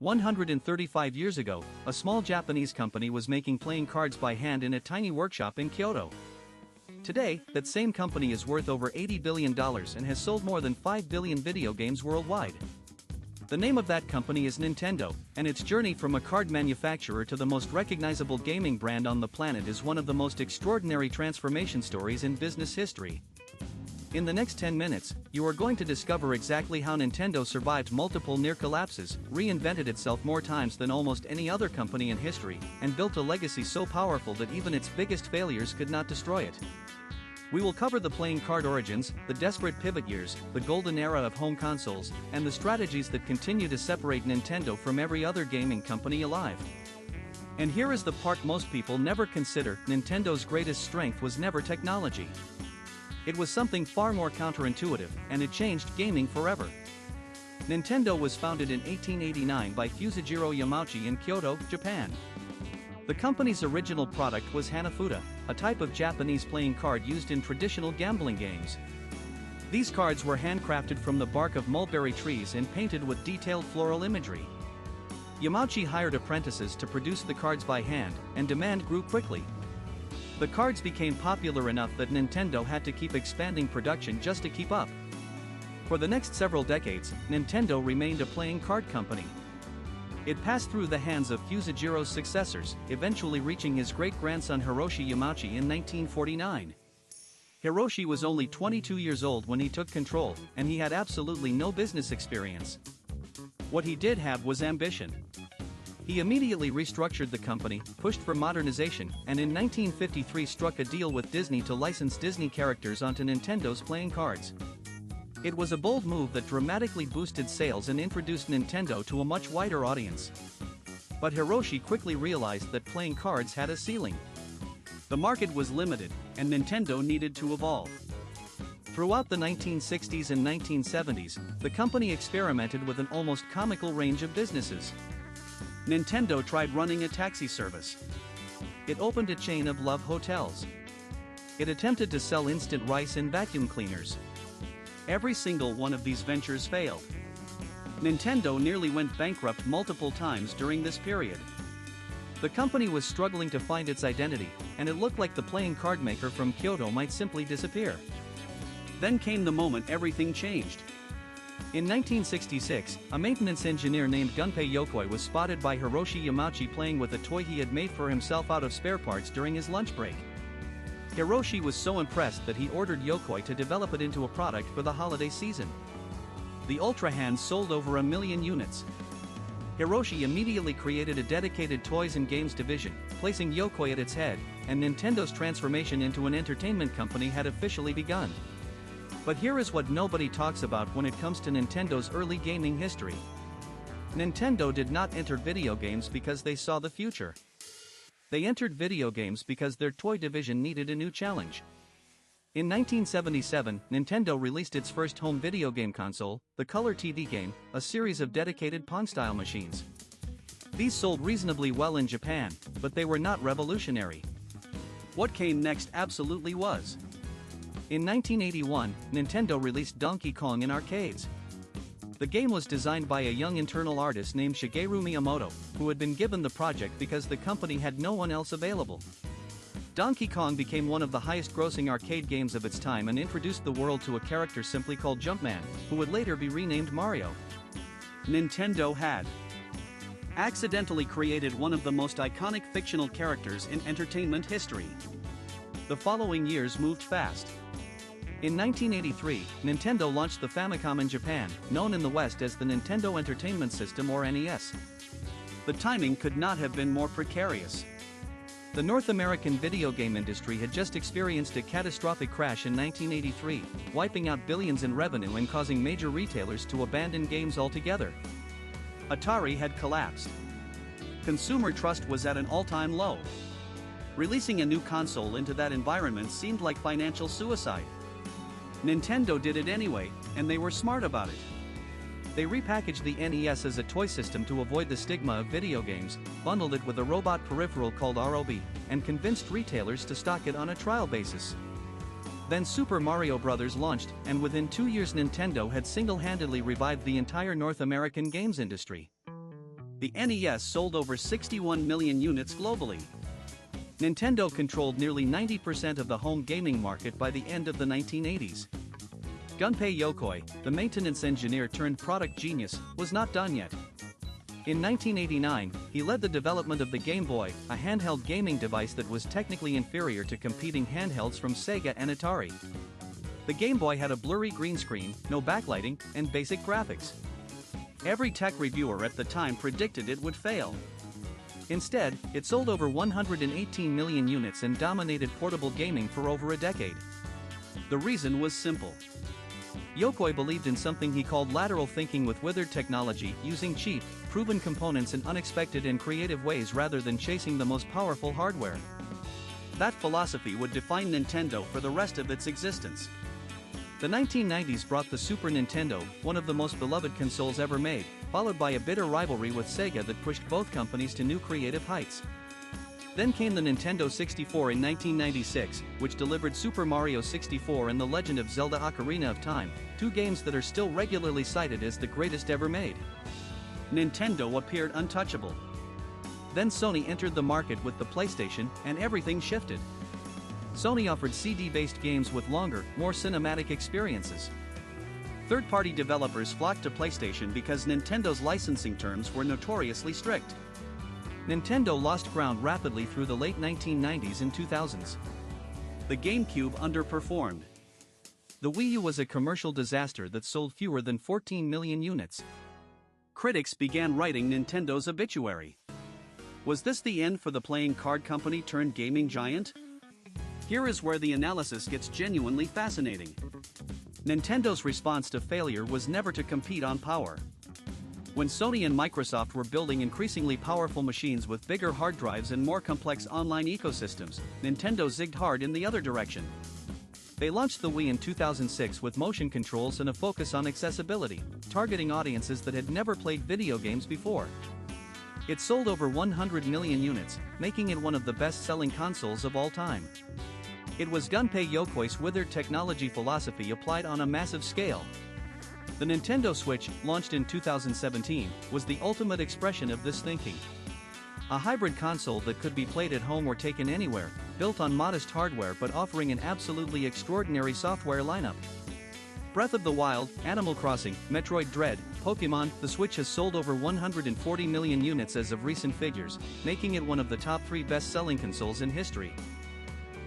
135 years ago, a small Japanese company was making playing cards by hand in a tiny workshop in Kyoto. Today, that same company is worth over $80 billion and has sold more than 5 billion video games worldwide. The name of that company is Nintendo, and its journey from a card manufacturer to the most recognizable gaming brand on the planet is one of the most extraordinary transformation stories in business history. In the next 10 minutes, you are going to discover exactly how Nintendo survived multiple near collapses, reinvented itself more times than almost any other company in history, and built a legacy so powerful that even its biggest failures could not destroy it. We will cover the playing card origins, the desperate pivot years, the golden era of home consoles, and the strategies that continue to separate Nintendo from every other gaming company alive. And here is the part most people never consider: Nintendo's greatest strength was never technology. It was something far more counterintuitive, and it changed gaming forever. Nintendo was founded in 1889 by Fusajiro Yamauchi in Kyoto, Japan. The company's original product was Hanafuda, a type of Japanese playing card used in traditional gambling games. These cards were handcrafted from the bark of mulberry trees and painted with detailed floral imagery. Yamauchi hired apprentices to produce the cards by hand, and demand grew quickly. The cards became popular enough that Nintendo had to keep expanding production just to keep up. For the next several decades, Nintendo remained a playing card company. It passed through the hands of Fusajiro's successors, eventually reaching his great-grandson Hiroshi Yamauchi in 1949. Hiroshi was only 22 years old when he took control, and he had absolutely no business experience. What he did have was ambition. He immediately restructured the company, pushed for modernization, and in 1953 struck a deal with Disney to license Disney characters onto Nintendo's playing cards. It was a bold move that dramatically boosted sales and introduced Nintendo to a much wider audience. But Hiroshi quickly realized that playing cards had a ceiling. The market was limited, and Nintendo needed to evolve. Throughout the 1960s and 1970s, the company experimented with an almost comical range of businesses. Nintendo tried running a taxi service. It opened a chain of love hotels. It attempted to sell instant rice and vacuum cleaners. Every single one of these ventures failed. Nintendo nearly went bankrupt multiple times during this period. The company was struggling to find its identity, and it looked like the playing card maker from Kyoto might simply disappear. Then came the moment everything changed. In 1966, a maintenance engineer named Gunpei Yokoi was spotted by Hiroshi Yamauchi playing with a toy he had made for himself out of spare parts during his lunch break. Hiroshi was so impressed that he ordered Yokoi to develop it into a product for the holiday season. The Ultra Hand sold over 1 million units. Hiroshi immediately created a dedicated toys and games division, placing Yokoi at its head, and Nintendo's transformation into an entertainment company had officially begun. But here is what nobody talks about when it comes to Nintendo's early gaming history. Nintendo did not enter video games because they saw the future. They entered video games because their toy division needed a new challenge. In 1977, Nintendo released its first home video game console, the Color TV Game, a series of dedicated pawn-style machines. These sold reasonably well in Japan, but they were not revolutionary. What came next absolutely was. In 1981, Nintendo released Donkey Kong in arcades. The game was designed by a young internal artist named Shigeru Miyamoto, who had been given the project because the company had no one else available. Donkey Kong became one of the highest-grossing arcade games of its time and introduced the world to a character simply called Jumpman, who would later be renamed Mario. Nintendo had accidentally created one of the most iconic fictional characters in entertainment history. The following years moved fast. In 1983, Nintendo launched the Famicom in Japan, known in the West as the Nintendo Entertainment System or NES. The timing could not have been more precarious. The North American video game industry had just experienced a catastrophic crash in 1983, wiping out billions in revenue and causing major retailers to abandon games altogether. Atari had collapsed. Consumer trust was at an all-time low. Releasing a new console into that environment seemed like financial suicide. Nintendo did it anyway, and they were smart about it. They repackaged the NES as a toy system to avoid the stigma of video games, bundled it with a robot peripheral called ROB, and convinced retailers to stock it on a trial basis. Then Super Mario Bros. Launched, and within 2 years Nintendo had single-handedly revived the entire North American games industry. The NES sold over 61 million units globally. Nintendo controlled nearly 90% of the home gaming market by the end of the 1980s. Gunpei Yokoi, the maintenance engineer turned product genius, was not done yet. In 1989, he led the development of the Game Boy, a handheld gaming device that was technically inferior to competing handhelds from Sega and Atari. The Game Boy had a blurry green screen, no backlighting, and basic graphics. Every tech reviewer at the time predicted it would fail. Instead, it sold over 118 million units and dominated portable gaming for over a decade. The reason was simple. Yokoi believed in something he called lateral thinking with withered technology, using cheap, proven components in unexpected and creative ways rather than chasing the most powerful hardware. That philosophy would define Nintendo for the rest of its existence. The 1990s brought the Super Nintendo, one of the most beloved consoles ever made, followed by a bitter rivalry with Sega that pushed both companies to new creative heights. Then came the Nintendo 64 in 1996, which delivered Super Mario 64 and The Legend of Zelda: Ocarina of Time, two games that are still regularly cited as the greatest ever made. Nintendo appeared untouchable. Then Sony entered the market with the PlayStation, and everything shifted. Sony offered CD-based games with longer, more cinematic experiences. Third-party developers flocked to PlayStation because Nintendo's licensing terms were notoriously strict. Nintendo lost ground rapidly through the late 1990s and 2000s. The GameCube underperformed. The Wii U was a commercial disaster that sold fewer than 14 million units. Critics began writing Nintendo's obituary. Was this the end for the playing card company turned gaming giant? Here is where the analysis gets genuinely fascinating. Nintendo's response to failure was never to compete on power. When Sony and Microsoft were building increasingly powerful machines with bigger hard drives and more complex online ecosystems, Nintendo zigged hard in the other direction. They launched the Wii in 2006 with motion controls and a focus on accessibility, targeting audiences that had never played video games before. It sold over 100 million units, making it one of the best-selling consoles of all time. It was Gunpei Yokoi's withered technology philosophy applied on a massive scale. The Nintendo Switch, launched in 2017, was the ultimate expression of this thinking. A hybrid console that could be played at home or taken anywhere, built on modest hardware but offering an absolutely extraordinary software lineup. Breath of the Wild, Animal Crossing, Metroid Dread, Pokémon, the Switch has sold over 140 million units as of recent figures, making it one of the top 3 best-selling consoles in history.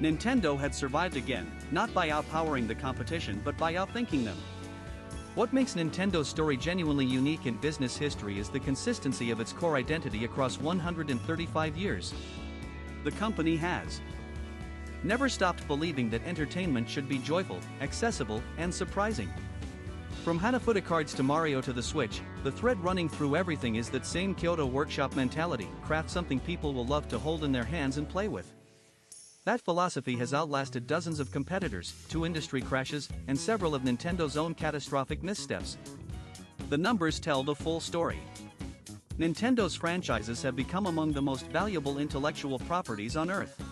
Nintendo had survived again, not by outpowering the competition but by outthinking them. What makes Nintendo's story genuinely unique in business history is the consistency of its core identity across 135 years. The company has never stopped believing that entertainment should be joyful, accessible, and surprising. From Hanafuda cards to Mario to the Switch, the thread running through everything is that same Kyoto Workshop mentality: craft something people will love to hold in their hands and play with. That philosophy has outlasted dozens of competitors, 2 industry crashes, and several of Nintendo's own catastrophic missteps. The numbers tell the full story. Nintendo's franchises have become among the most valuable intellectual properties on Earth.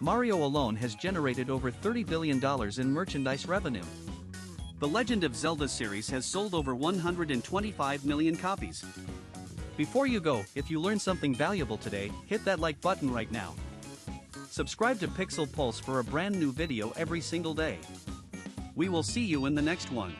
Mario alone has generated over $30 billion in merchandise revenue. The Legend of Zelda series has sold over 125 million copies. Before you go, if you learned something valuable today, hit that like button right now. Subscribe to Pixel Pulse for a brand new video every single day. We will see you in the next one.